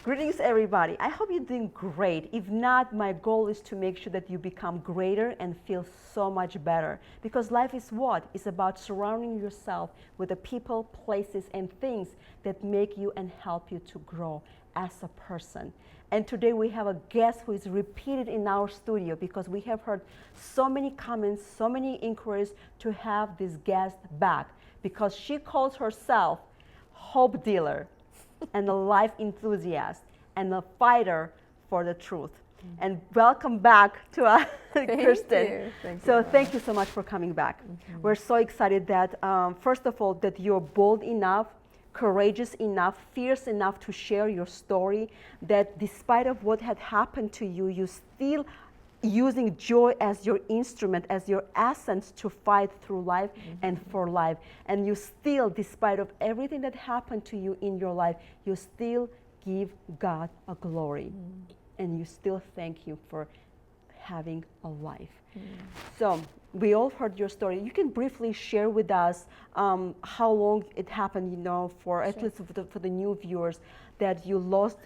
Greetings, everybody. I hope you're doing great. If not, my goal is to make sure that you become greater and feel so much better. Because life is what? It's about surrounding yourself with the people, places, and things that make you and help you to grow as a person. And today we have a guest who is repeated in our studio because we have heard so many comments, so many inquiries to have this guest back because she calls herself hope dealer and a life enthusiast and a fighter for the truth. And welcome back to Kiersten. Thank you so much for coming back. We're so excited that, first of all, that you're bold enough, courageous enough, fierce enough to share your story, that despite of what had happened to you, you still using joy as your instrument, as your essence to fight through life and for life. And you still, despite of everything that happened to you in your life, you still give God a glory. And you still thank Him for having a life. So we all heard your story. You can briefly share with us how long it happened, you know, for at least for the new viewers, that you lost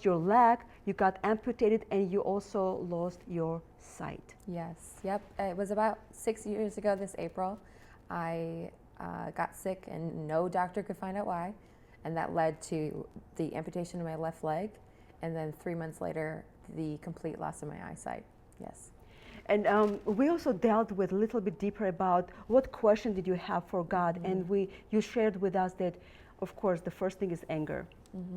your leg, you got amputated, and you also lost your sight. Yes, yep. It was about 6 years ago this April. I got sick and no doctor could find out why. And that led to the amputation of my left leg. And then 3 months later, the complete loss of my eyesight. Yes. And we also dealt with a little bit deeper about what question did you have for God. And you shared with us that, of course, the first thing is anger.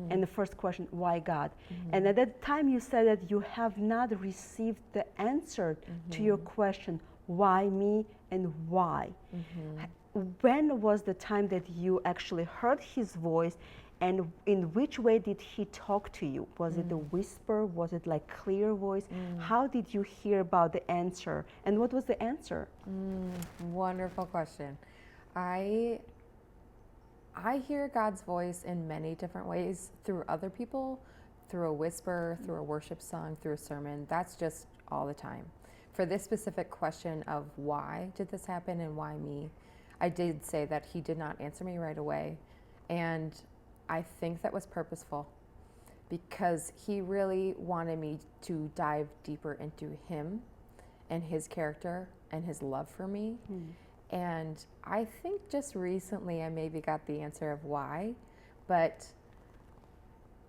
And the first question, why God? And at that time you said that you have not received the answer to your question, why me and why? When was the time that you actually heard His voice, and in which way did He talk to you? Was it a whisper? Was it like clear voice? How did you hear about the answer? And what was the answer? Wonderful question. I hear God's voice in many different ways, through other people, through a whisper, through a worship song, through a sermon. That's just all the time. For this specific question of why did this happen and why me, I did say that He did not answer me right away. And I think that was purposeful because He really wanted me to dive deeper into Him and His character and His love for me. And I think just recently I maybe got the answer of why, but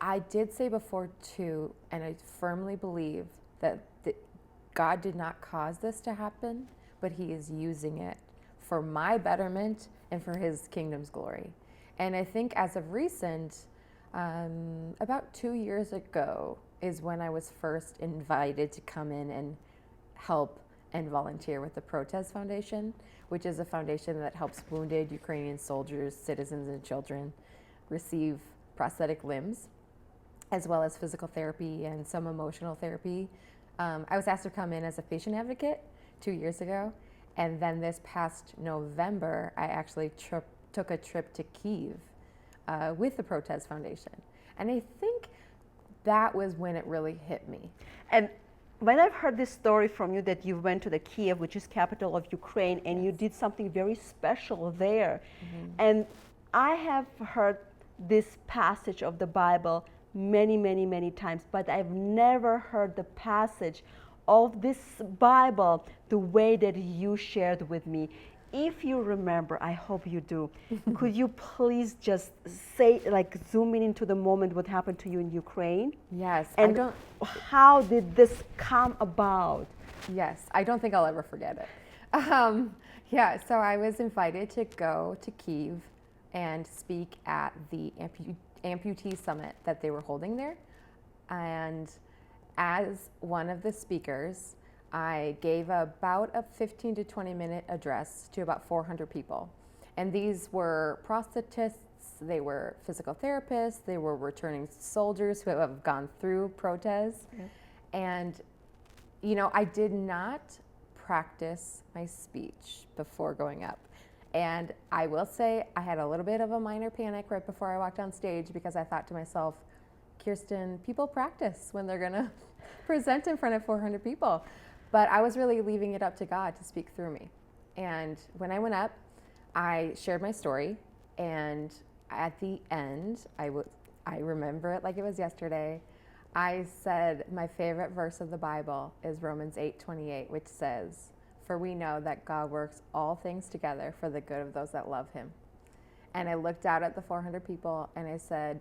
I did say before too, and I firmly believe that God did not cause this to happen, but He is using it for my betterment and for His kingdom's glory. And I think as of recent, about 2 years ago is when I was first invited to come in and help and volunteer with the Protez Foundation, which is a foundation that helps wounded Ukrainian soldiers, citizens, and children receive prosthetic limbs, as well as physical therapy and some emotional therapy. I was asked to come in as a patient advocate 2 years ago, and then this past November, I actually took a trip to Kyiv with the Protez Foundation. And I think that was when it really hit me. And when I've heard this story from you that you went to the Kyiv, which is capital of Ukraine, and you did something very special there. And I have heard this passage of the Bible many, many, many times, but I've never heard the passage of this Bible the way that you shared with me. If you remember, I hope you do, could you please just say, like, zoom in into the moment what happened to you in Ukraine? Yes. And how did this come about? Yes, I don't think I'll ever forget it. So I was invited to go to Kyiv and speak at the amputee summit that they were holding there. And as one of the speakers, I gave about a 15 to 20 minute address to about 400 people. And these were prosthetists, they were physical therapists, they were returning soldiers who have gone through Protez. And, you know, I did not practice my speech before going up. And I will say I had a little bit of a minor panic right before I walked on stage because I thought to myself, Kiersten, people practice when they're gonna present in front of 400 people. But I was really leaving it up to God to speak through me. And when I went up, I shared my story, and at the end, I remember it like it was yesterday. I said my favorite verse of the Bible is Romans 8:28, which says, "For we know that God works all things together for the good of those that love him." And I looked out at the 400 people and I said,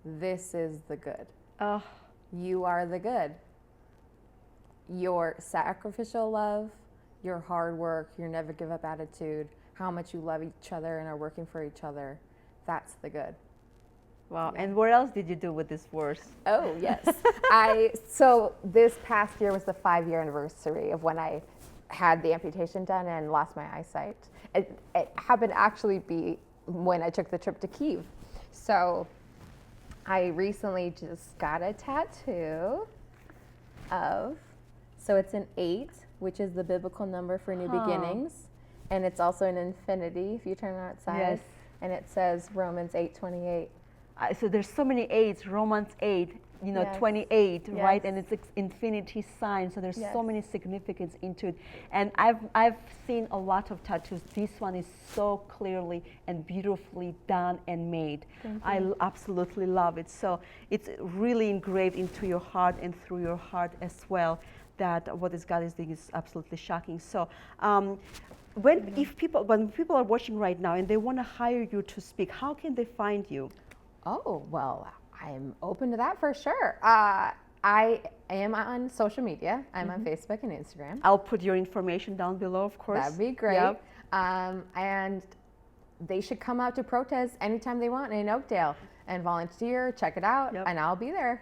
this is the good. Oh, You are the good. Your sacrificial love, your hard work, your never give up attitude, how much you love each other and are working for each other, that's the good. wow. Yeah. And what else did you do with this verse? Oh, yes. So this past year was the 5-year anniversary of when I had the amputation done and lost my eyesight. It happened to actually be when I took the trip to Kyiv. So I recently just got a tattoo so it's an 8, which is the biblical number for new beginnings. And it's also an infinity if you turn it outside. Yes. And it says Romans 8:28. So there's so many 8s, Romans 8, Yes. 28, right? Yes. And it's infinity sign. So there's so Yes. many significance into it. And I've seen a lot of tattoos. This one is so clearly and beautifully done and made. I absolutely love it. So it's really engraved into your heart and through your heart as well. That what this God is doing is absolutely shocking. So when people are watching right now and they want to hire you to speak, how can they find you? Oh, well, I'm open to that for sure. I am on social media. I'm on Facebook and Instagram. I'll put your information down below, of course. That'd be great. Yep. And they should come out to protest anytime they want in Oakdale and volunteer, check it out, Yep. and I'll be there.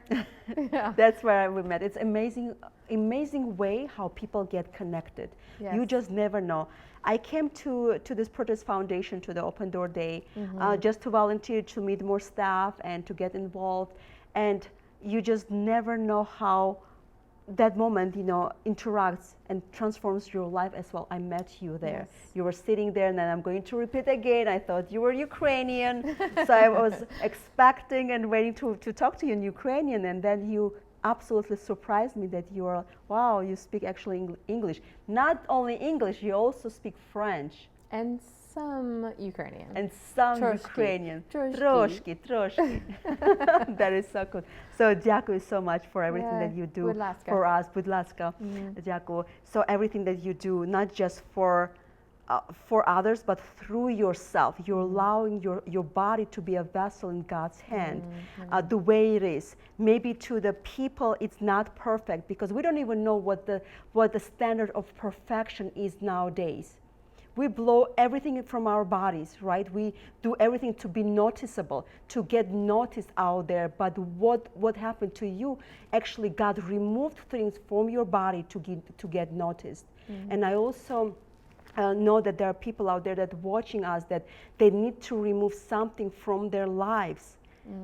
Yeah. That's where we met. It's amazing way how people get connected. Yes. You just never know. I came to this Protest Foundation, to the Open Door Day, just to volunteer, to meet more staff and to get involved. And you just never know how that moment, interacts and transforms your life as well. I met you there. Yes. You were sitting there, and then I'm going to repeat again. I thought you were Ukrainian. So I was expecting and waiting to talk to you in Ukrainian, and then you absolutely surprised me that you are, wow, you speak actually English. Not only English, you also speak French. And some Ukrainian. And some Troszki. Ukrainian. Troszki. Troszki. That is so cool. So дякую so much for everything that you do Будь ласка. for us. Будь ласка. Дякую. So everything that you do, not just for others, but through yourself. You're allowing your body to be a vessel in God's hand, the way it is. Maybe to the people it's not perfect, because we don't even know what the standard of perfection is nowadays. We blow everything from our bodies, right? We do everything to be noticeable, to get noticed out there. But what happened to you? Actually, God removed things from your body to get noticed. And I also know that there are people out there that watching us, that they need to remove something from their lives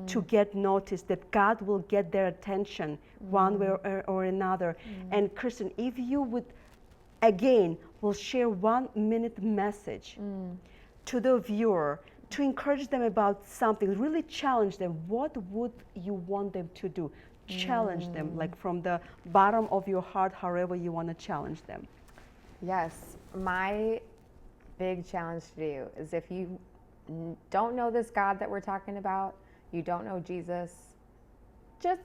to get noticed, that God will get their attention one way or another. And Kiersten, if you would, again, will share 1-minute message to the viewer to encourage them about something, really challenge them, what would you want them to do? Challenge them, like from the bottom of your heart, however you want to challenge them. Yes, my big challenge to you is, if you don't know this God that we're talking about, you don't know Jesus, just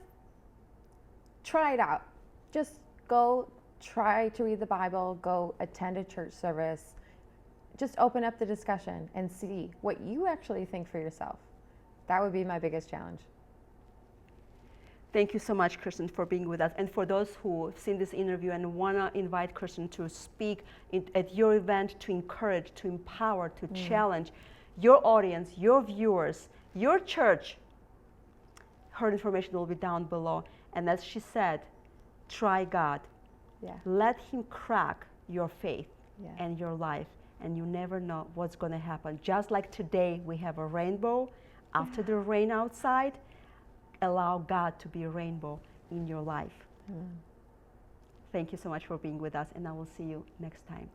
try it out. Just go try to read the Bible, go attend a church service, just open up the discussion and see what you actually think for yourself. That would be my biggest challenge. Thank you so much, Kiersten, for being with us. And for those who have seen this interview and want to invite Kiersten to speak at your event, to encourage, to empower, to challenge your audience, your viewers, your church, her information will be down below. And as she said, try God. Yeah. Let Him crack your faith Yeah. and your life, and you never know what's going to happen. Just like today, we have a rainbow. After the rain outside, allow God to be a rainbow in your life. Thank you so much for being with us, and I will see you next time.